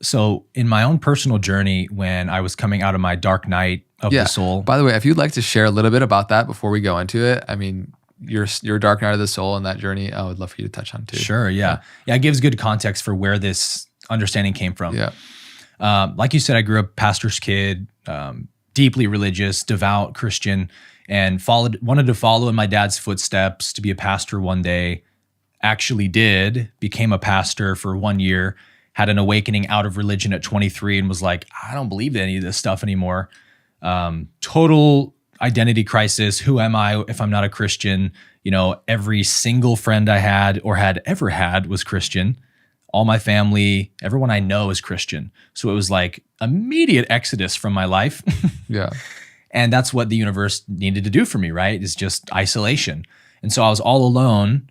So in my own personal journey, when I was coming out of my dark night of the soul. By the way, if you'd like to share a little bit about that before we go into it, I mean, your dark night of the soul and that journey, I would love for you to touch on too. Sure, yeah. It gives good context for where this understanding came from. Yeah. Like you said, I grew up pastor's kid, deeply religious, devout Christian, and wanted to follow in my dad's footsteps to be a pastor one day. Actually did, became a pastor for 1 year, had an awakening out of religion at 23 and was like, I don't believe in any of this stuff anymore. Total identity crisis. Who am I if I'm not a Christian? You know, every single friend I had or had ever had was Christian. All my family, everyone I know is Christian. So it was like immediate exodus from my life. Yeah. And that's what the universe needed to do for me, right? Is just isolation. And so I was all alone.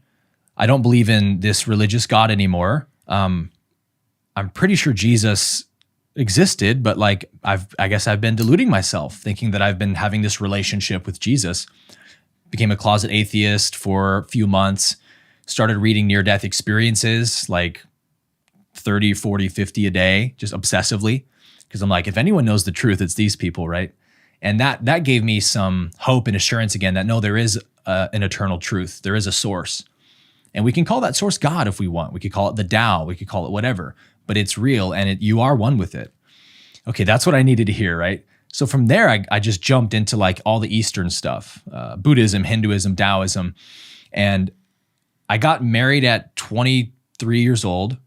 I don't believe in this religious God anymore. I'm pretty sure Jesus existed, but like I guess I've been deluding myself, thinking that I've been having this relationship with Jesus. Became a closet atheist for a few months, started reading near-death experiences, like 30, 40, 50 a day, just obsessively. Because I'm like, if anyone knows the truth, it's these people, right? And that gave me some hope and assurance again that no, there is an eternal truth. There is a source. And we can call that source God if we want. We could call it the Tao. We could call it whatever. But it's real and you are one with it. Okay, that's what I needed to hear, right? So from there, I just jumped into like all the Eastern stuff, Buddhism, Hinduism, Taoism. And I got married at 23 years old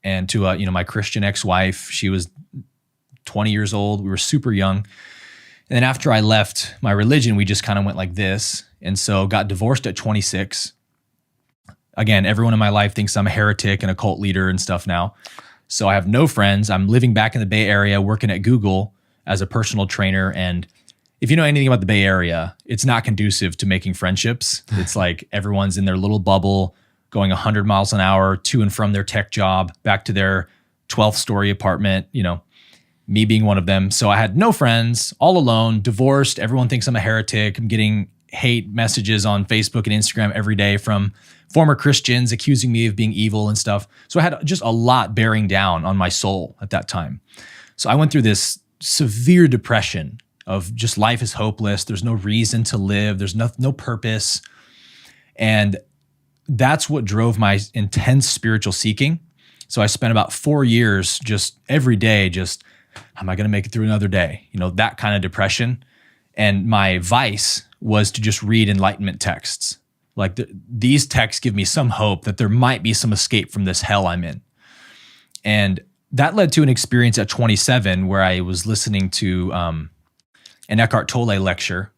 and to my Christian ex-wife. She was 20 years old. We were super young. And then after I left my religion, we just kind of went like this. And so got divorced at 26. Again, everyone in my life thinks I'm a heretic and a cult leader and stuff now. So I have no friends. I'm living back in the Bay Area, working at Google as a personal trainer. And if you know anything about the Bay Area, it's not conducive to making friendships. It's like everyone's in their little bubble, going 100 miles an hour to and from their tech job, back to their 12th story apartment, me being one of them. So I had no friends, all alone, divorced. Everyone thinks I'm a heretic. I'm getting hate messages on Facebook and Instagram every day from former Christians accusing me of being evil and stuff. So I had just a lot bearing down on my soul at that time. So I went through this severe depression of just life is hopeless. There's no reason to live. There's no purpose. And that's what drove my intense spiritual seeking. So I spent about 4 years just every day, am I going to make it through another day? That kind of depression. And my vice was to just read enlightenment texts. Like these texts give me some hope that there might be some escape from this hell I'm in. And that led to an experience at 27 where I was listening to an Eckhart Tolle lecture.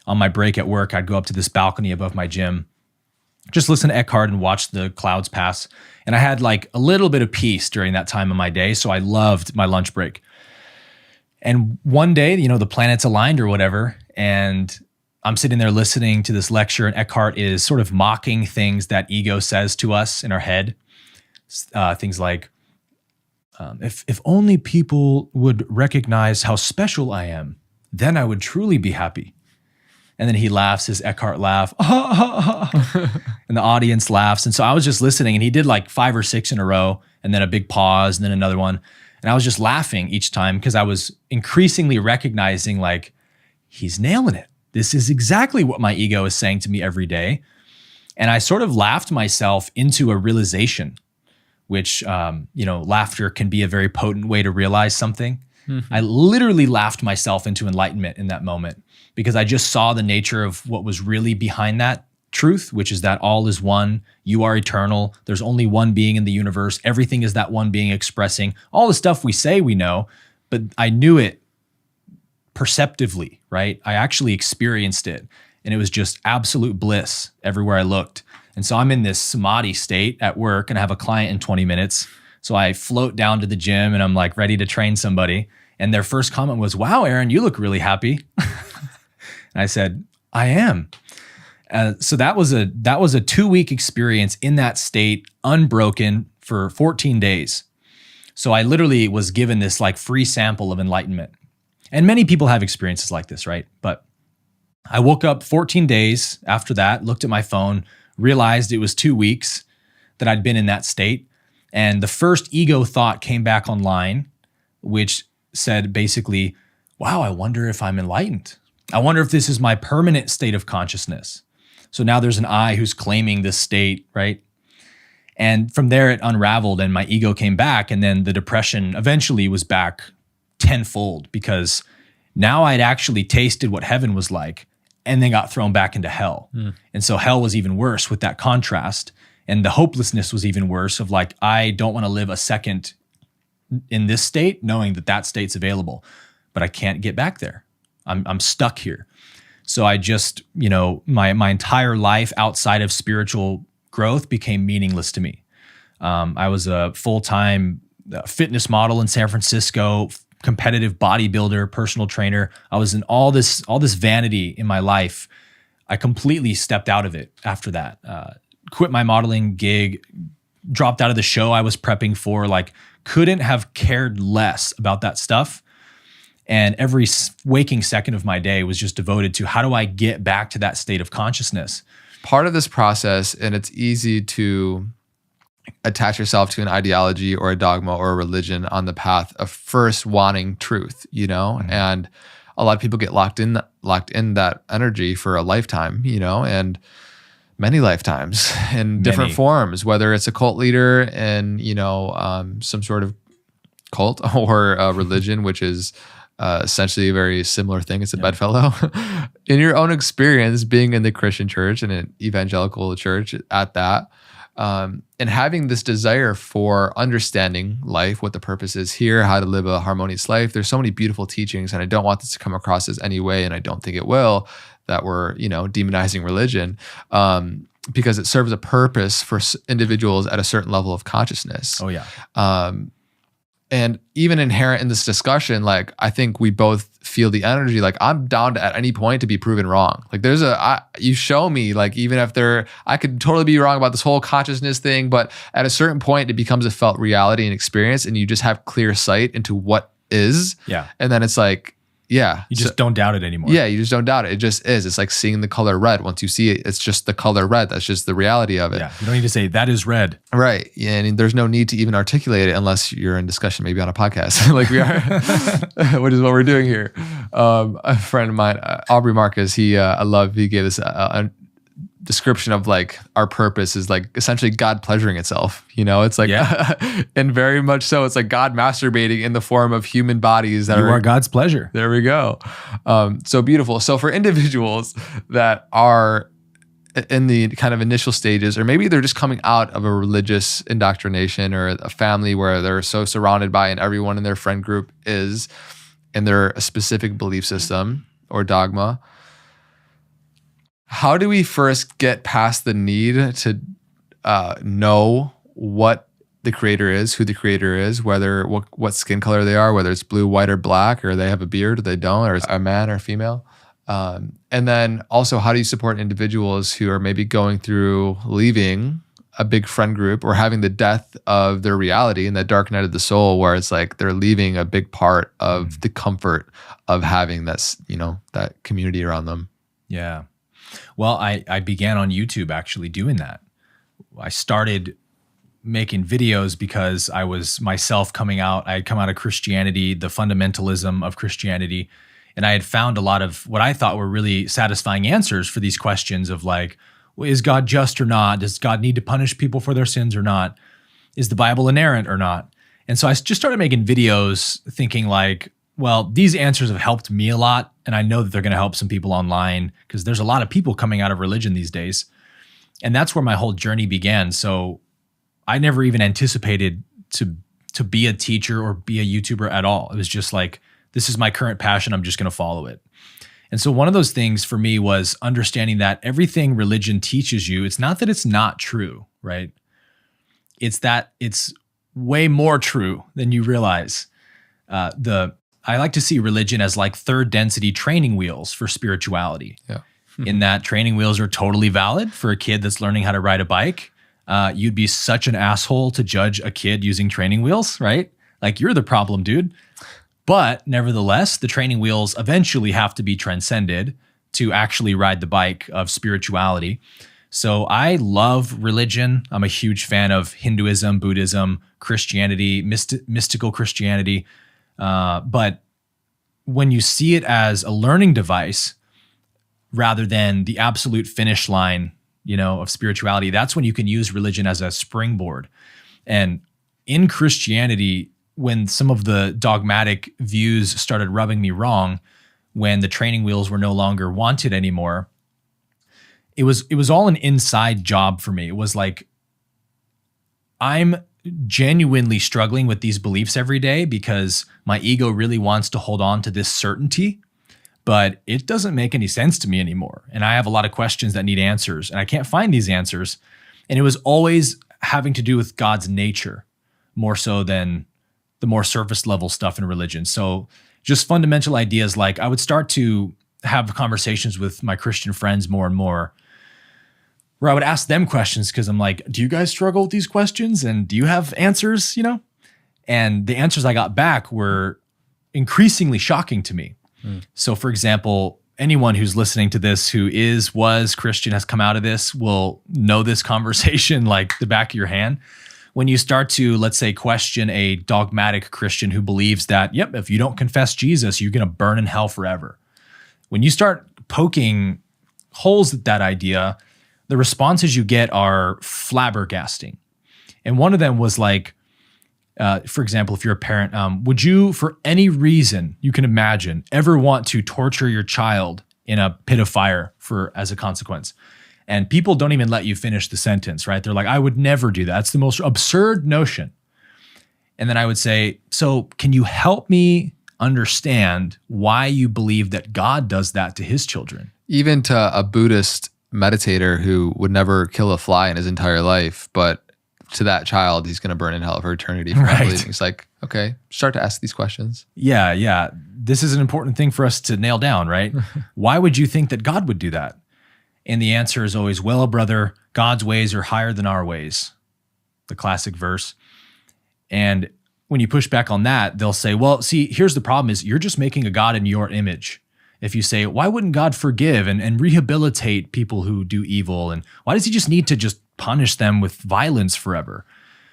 On my break at work, I'd go up to this balcony above my gym, just listen to Eckhart and watch the clouds pass. And I had like a little bit of peace during that time of my day. So I loved my lunch break. And one day, the planets aligned or whatever. And I'm sitting there listening to this lecture, and Eckhart is sort of mocking things that ego says to us in our head. Things like, if only people would recognize how special I am, then I would truly be happy. And then he laughs, his Eckhart laugh, and the audience laughs. And so I was just listening, and he did like 5 or 6 in a row, and then a big pause, and then another one. And I was just laughing each time because I was increasingly recognizing like, he's nailing it. This is exactly what my ego is saying to me every day. And I sort of laughed myself into a realization, which, laughter can be a very potent way to realize something. Mm-hmm. I literally laughed myself into enlightenment in that moment because I just saw the nature of what was really behind that truth, which is that all is one. You are eternal. There's only one being in the universe. Everything is that one being expressing all the stuff we say we know, but I knew it perceptively, right? I actually experienced it, and it was just absolute bliss everywhere I looked. And so I'm in this samadhi state at work, and I have a client in 20 minutes. So I float down to the gym, and I'm like ready to train somebody. And their first comment was, "Wow, Aaron, you look really happy." And I said, "I am." So that was a 2-week experience in that state, unbroken for 14 days. So I literally was given this like free sample of enlightenment. And many people have experiences like this, right? But I woke up 14 days after that, looked at my phone, realized it was 2 weeks that I'd been in that state. And the first ego thought came back online, which said basically, wow, I wonder if I'm enlightened. I wonder if this is my permanent state of consciousness. So now there's an I who's claiming this state, right? And from there it unraveled and my ego came back, and then the depression eventually was back tenfold because now I'd actually tasted what heaven was like and then got thrown back into hell. And so hell was even worse with that contrast. And the hopelessness was even worse of like, I don't want to live a second in this state knowing that that state's available, but I can't get back there. I'm stuck here. So I just, my entire life outside of spiritual growth became meaningless to me. I was a full-time fitness model in San Francisco, competitive bodybuilder, personal trainer. I was in all this vanity in my life. I completely stepped out of it after that. Quit my modeling gig, dropped out of the show I was prepping for, like couldn't have cared less about that stuff. And every waking second of my day was just devoted to how do I get back to that state of consciousness? Part of this process, and it's easy to attach yourself to an ideology or a dogma or a religion on the path of first wanting truth, and a lot of people get locked in that energy for a lifetime, and many lifetimes in different forms, whether it's a cult leader and, some sort of cult or a religion, which is essentially a very similar thing. It's a bedfellow. In your own experience, being in the Christian church and an evangelical church at that, and having this desire for understanding life, what the purpose is here, how to live a harmonious life. There's so many beautiful teachings, and I don't want this to come across as any way, and I don't think it will, that we're, demonizing religion, because it serves a purpose for individuals at a certain level of consciousness. Oh yeah. And even inherent in this discussion, like I think we both feel the energy. Like I'm down to at any point to be proven wrong. Like you show me, like even if I could totally be wrong about this whole consciousness thing, but at a certain point it becomes a felt reality and experience, and you just have clear sight into what is. Yeah. And then it's like, yeah. You just don't doubt it anymore. Yeah, you just don't doubt it. It just is. It's like seeing the color red. Once you see it, it's just the color red. That's just the reality of it. Yeah. You don't need to say that is red. Right. Yeah, and there's no need to even articulate it unless you're in discussion, maybe on a podcast like we are, which is what we're doing here. A friend of mine, Aubrey Marcus, he gave us a description of like our purpose is like essentially God pleasuring itself. It's like, and very much so, it's like God masturbating in the form of human bodies that are God's pleasure. There we go. So beautiful. So for individuals that are in the kind of initial stages, or maybe they're just coming out of a religious indoctrination or a family where they're so surrounded by, and everyone in their friend group is, and they're a specific belief system or dogma. How do we first get past the need to know what the creator is, who the creator is, what skin color they are, whether it's blue, white, or black, or they have a beard or they don't, or it's a man or female? And then also, how do you support individuals who are maybe going through leaving a big friend group or having the death of their reality in that dark night of the soul, where it's like they're leaving a big part of the comfort of having that community around them? Yeah. Well, I began on YouTube actually doing that. I started making videos because I was myself coming out. I had come out of Christianity, the fundamentalism of Christianity, and I had found a lot of what I thought were really satisfying answers for these questions of like, well, is God just or not? Does God need to punish people for their sins or not? Is the Bible inerrant or not? And so I just started making videos thinking like, well, these answers have helped me a lot, and I know that they're going to help some people online because there's a lot of people coming out of religion these days. And that's where my whole journey began. So I never even anticipated to be a teacher or be a YouTuber at all. It was just like, this is my current passion. I'm just going to follow it. And so one of those things for me was understanding that everything religion teaches you, it's not that it's not true, right? It's that it's way more true than you realize. I like to see religion as like third density training wheels for spirituality. Yeah. In that training wheels are totally valid for a kid that's learning how to ride a bike. You'd be such an asshole to judge a kid using training wheels, right? Like you're the problem, dude. But nevertheless, the training wheels eventually have to be transcended to actually ride the bike of spirituality. So I love religion. I'm a huge fan of Hinduism, Buddhism, Christianity, mystical Christianity. But when you see it as a learning device rather than the absolute finish line, of spirituality, that's when you can use religion as a springboard. And in Christianity, when some of the dogmatic views started rubbing me wrong, when the training wheels were no longer wanted anymore, it was all an inside job for me. It was like, I'm genuinely struggling with these beliefs every day because my ego really wants to hold on to this certainty, but it doesn't make any sense to me anymore. And I have a lot of questions that need answers, and I can't find these answers. And it was always having to do with God's nature, more so than the more surface level stuff in religion. So just fundamental ideas, like I would start to have conversations with my Christian friends more and more, where I would ask them questions because I'm like, do you guys struggle with these questions? And do you have answers, And the answers I got back were increasingly shocking to me. So for example, anyone who's listening to this who was Christian, has come out of this, will know this conversation like the back of your hand. When you start to, let's say, question a dogmatic Christian who believes that, yep, if you don't confess Jesus, you're going to burn in hell forever. When you start poking holes at that idea, the responses you get are flabbergasting. And one of them was like, for example, if you're a parent, would you, for any reason you can imagine, ever want to torture your child in a pit of fire as a consequence? And people don't even let you finish the sentence, right? They're like, I would never do that. That's the most absurd notion. And then I would say, so can you help me understand why you believe that God does that to his children? Even to a Buddhist meditator who would never kill a fly in his entire life, but to that child, he's going to burn in hell for eternity for not believing. It's like, okay, start to ask these questions. Yeah. This is an important thing for us to nail down, right? Why would you think that God would do that? And the answer is always, well, brother, God's ways are higher than our ways. The classic verse. And when you push back on that, they'll say, well, see, here's the problem is you're just making a God in your image. If you say, why wouldn't God forgive and rehabilitate people who do evil? And why does he just need to just punish them with violence forever?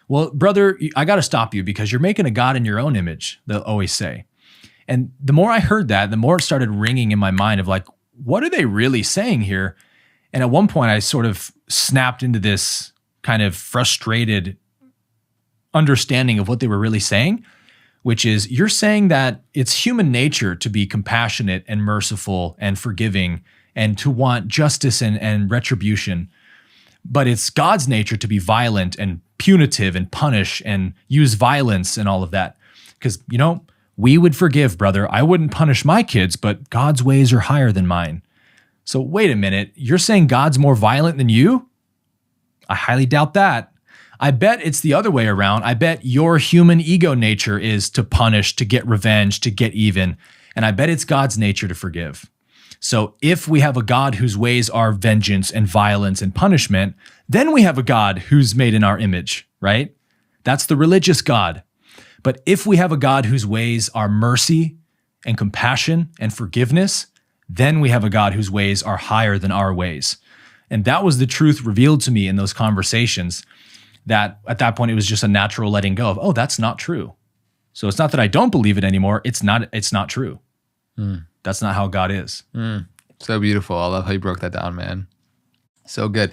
Well, brother, I got to stop you because you're making a God in your own image, they'll always say. And the more I heard that, the more it started ringing in my mind of like, what are they really saying here? And at one point I sort of snapped into this kind of frustrated understanding of what they were really saying, which is you're saying that it's human nature to be compassionate and merciful and forgiving and to want justice and retribution. But it's God's nature to be violent and punitive and punish and use violence and all of that. Because, we would forgive, brother. I wouldn't punish my kids, but God's ways are higher than mine. So wait a minute, you're saying God's more violent than you? I highly doubt that. I bet it's the other way around. I bet your human ego nature is to punish, to get revenge, to get even. And I bet it's God's nature to forgive. So if we have a God whose ways are vengeance and violence and punishment, then we have a God who's made in our image, right? That's the religious God. But if we have a God whose ways are mercy and compassion and forgiveness, then we have a God whose ways are higher than our ways. And that was the truth revealed to me in those conversations, that at that point it was just a natural letting go of, oh, that's not true. So it's not that I don't believe it anymore. It's not true. That's not how God is. So beautiful. I love how you broke that down, man. So good.